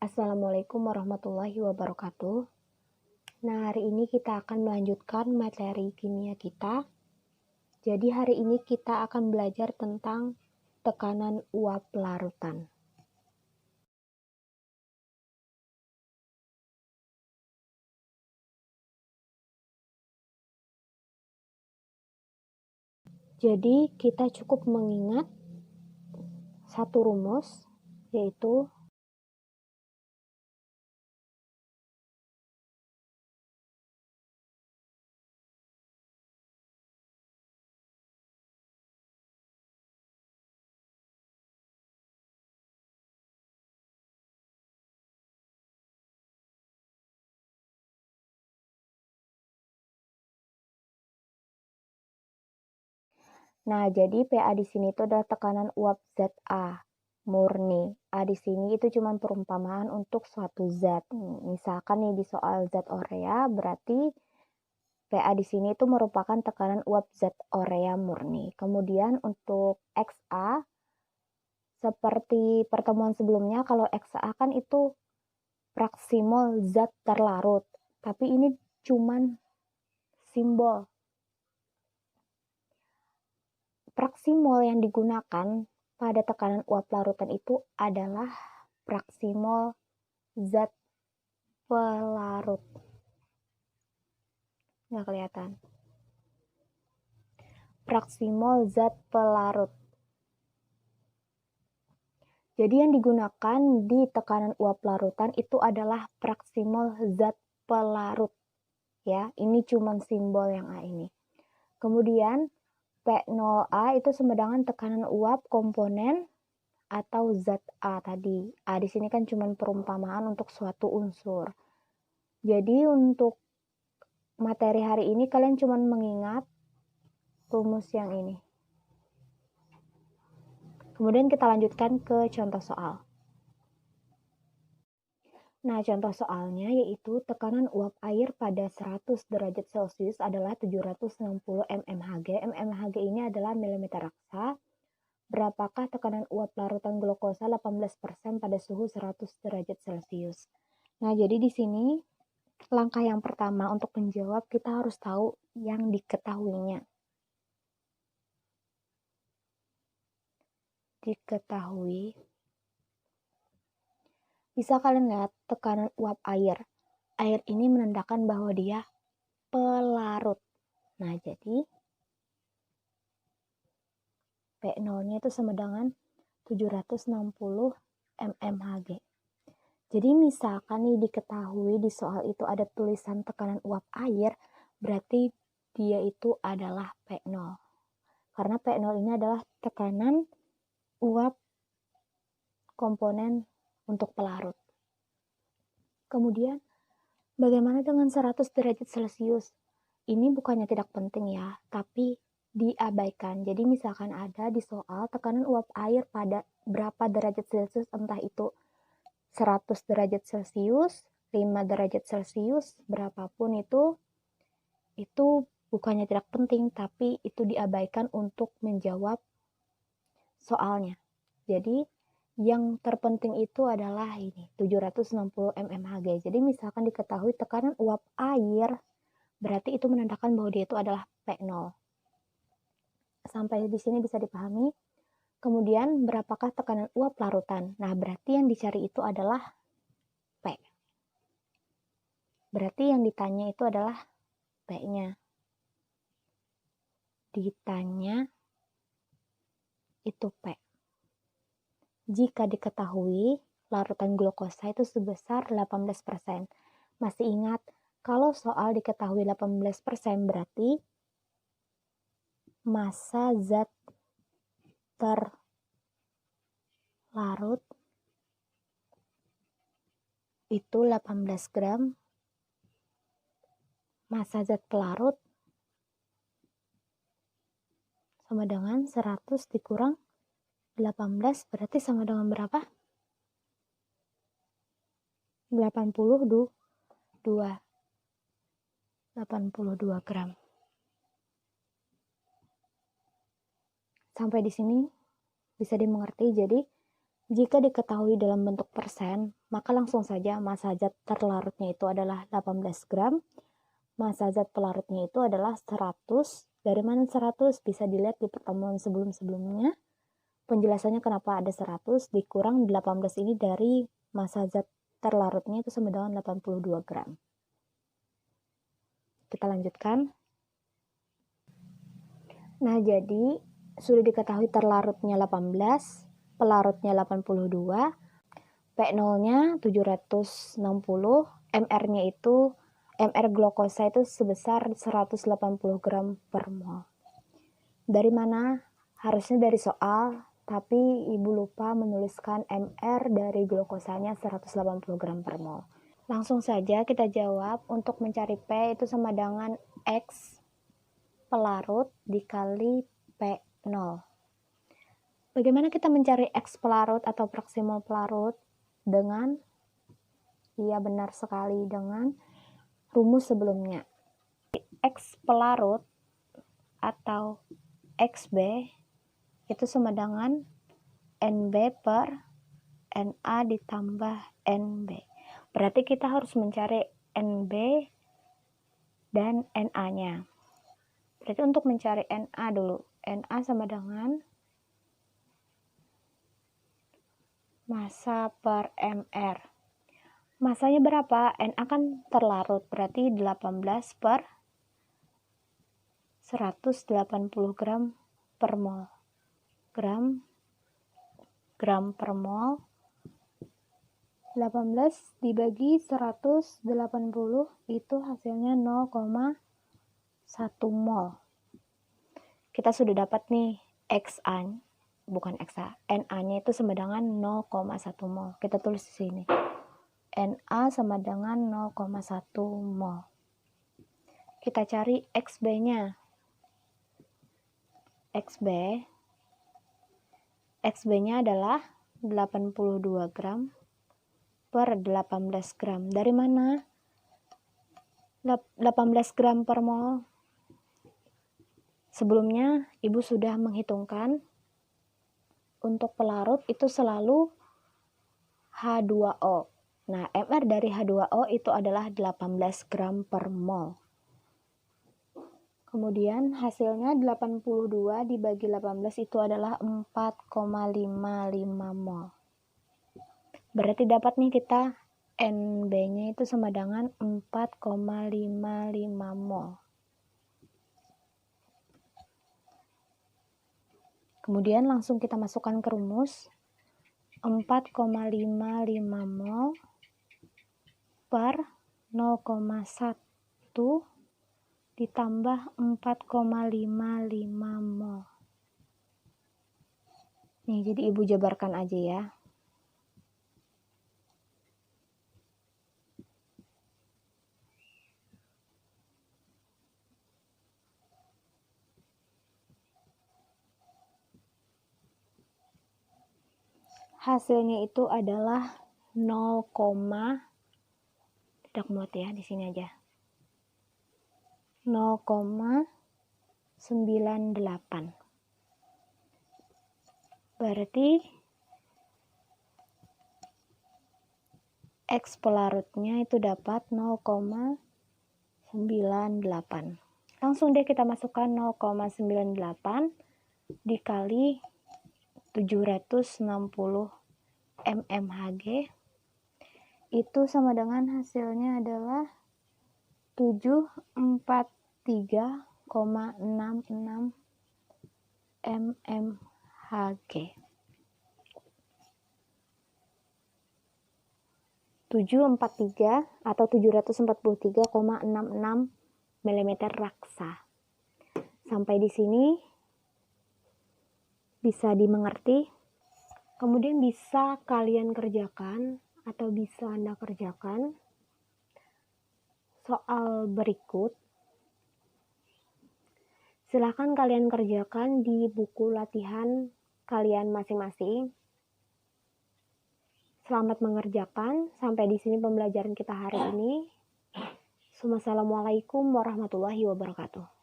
Assalamualaikum warahmatullahi wabarakatuh. Nah, hari ini kita akan melanjutkan materi kimia kita. Jadi hari ini kita akan belajar tentang tekanan uap larutan. Jadi kita cukup mengingat satu rumus, yaitu Nah, jadi PA di sini itu adalah tekanan uap zat A murni. A di sini itu cuma perumpamaan untuk suatu zat. Misalkan nih di soal zat urea, berarti PA di sini itu merupakan tekanan uap zat urea murni. Kemudian untuk XA, seperti pertemuan sebelumnya, kalau XA kan itu fraksi mol zat terlarut. Tapi ini cuman simbol. Fraksi mol yang digunakan pada tekanan uap larutan itu adalah fraksi mol zat pelarut. Nggak kelihatan. Fraksi mol zat pelarut. Jadi yang digunakan di tekanan uap larutan itu adalah fraksi mol zat pelarut. Ya, ini cuma simbol yang A ini. Kemudian P0A itu sama dengan tekanan uap komponen atau zat A tadi. A di sini kan cuma perumpamaan untuk suatu unsur. Jadi untuk materi hari ini kalian cuma mengingat rumus yang ini. Kemudian kita lanjutkan ke contoh soal. Nah, contoh soalnya yaitu tekanan uap air pada 100 derajat Celcius adalah 760 mmHg. mmHg ini adalah milimeter raksa. Berapakah tekanan uap larutan glukosa 18% pada suhu 100 derajat Celcius? Nah, jadi di sini langkah yang pertama untuk menjawab kita harus tahu yang diketahuinya. Bisa kalian lihat tekanan uap air. Air ini menandakan bahwa dia pelarut. Nah, jadi P0-nya itu sama dengan 760 mmHg. Jadi misalkan nih diketahui di soal itu ada tulisan tekanan uap air, berarti dia itu adalah P0. Karena P0 ini adalah tekanan uap komponen untuk pelarut. Kemudian, bagaimana dengan 100 derajat Celcius? Ini bukannya tidak penting ya, tapi diabaikan. Jadi misalkan ada di soal tekanan uap air pada berapa derajat Celcius, entah itu 100 derajat Celcius, 5 derajat Celcius, berapapun itu bukannya tidak penting, tapi itu diabaikan untuk menjawab soalnya. Jadi yang terpenting itu adalah ini, 760 mmHg. Jadi misalkan diketahui tekanan uap air, berarti itu menandakan bahwa dia itu adalah P0. Sampai di sini bisa dipahami. Kemudian berapakah tekanan uap larutan? Nah, berarti yang dicari itu adalah P. Berarti yang ditanya itu adalah P-nya. Ditanya itu P. Jika diketahui larutan glukosa itu sebesar 18%. Masih ingat, kalau soal diketahui 18% berarti massa zat terlarut itu 18 gram. Massa zat pelarut sama dengan 100 dikurang 18 berarti sama dengan berapa? 82 gram. Sampai di sini bisa dimengerti. Jadi Jika diketahui dalam bentuk persen, maka langsung saja massa zat terlarutnya itu adalah 18 gram, massa zat pelarutnya itu adalah 100. Dari mana 100? Bisa dilihat di pertemuan sebelum-sebelumnya. Penjelasannya kenapa ada 100 dikurang 18 ini dari massa zat terlarutnya itu sama dengan 82 gram. Kita lanjutkan. Nah, jadi sudah diketahui terlarutnya 18, pelarutnya 82, P0-nya 760, MR-nya itu MR glukosa itu sebesar 180 gram per mol. Dari mana? Harusnya dari soal, tapi Ibu lupa menuliskan MR dari glukosanya 180 gram per mol. Langsung saja kita jawab. Untuk mencari P itu sama dengan X pelarut dikali P0. Bagaimana kita mencari X pelarut atau proksimal pelarut? Dengan, iya benar sekali, dengan rumus sebelumnya. X pelarut atau XB itu sama dengan NB per NA ditambah NB. Berarti kita harus mencari NB dan NA-nya. Berarti untuk mencari NA dulu. NA sama dengan massa per MR. Masanya berapa? NA kan terlarut, berarti 18 per 180 gram per mol. Gram per mol. 18 dibagi 180 itu hasilnya 0,1 mol. Kita sudah dapat nih XA, bukan XA, NA-nya itu sama dengan 0,1 mol. Kita tulis di sini. NA sama dengan 0,1 mol. Kita cari XB-nya. XB-nya adalah 82 gram per 18 gram. Dari mana? 18 gram per mol. Sebelumnya Ibu sudah menghitungkan untuk pelarut itu selalu H2O. Nah, MR dari H2O itu adalah 18 gram per mol. Kemudian hasilnya 82 dibagi 18 itu adalah 4,55 mol. Berarti dapat nih kita NB-nya itu sama dengan 4,55 mol. Kemudian langsung kita masukkan ke rumus. 4,55 mol per 0,1 ditambah 4,55 mol. Nih, jadi Ibu jabarkan aja ya. Hasilnya itu adalah 0, tidak muat ya, di sini aja. 0,98. Berarti X pelarutnya itu dapat 0,98. Langsung deh kita masukkan 0,98 dikali 760 mmHg itu sama dengan hasilnya adalah 743,66 mmHg. 743 atau 743,66 mm raksa. Sampai di sini bisa dimengerti. Kemudian bisa kalian kerjakan atau bisa Anda kerjakan soal berikut. Silahkan kalian kerjakan di buku latihan kalian masing-masing. Selamat mengerjakan. Sampai di sini pembelajaran kita hari ini. Wassalamualaikum warahmatullahi wabarakatuh.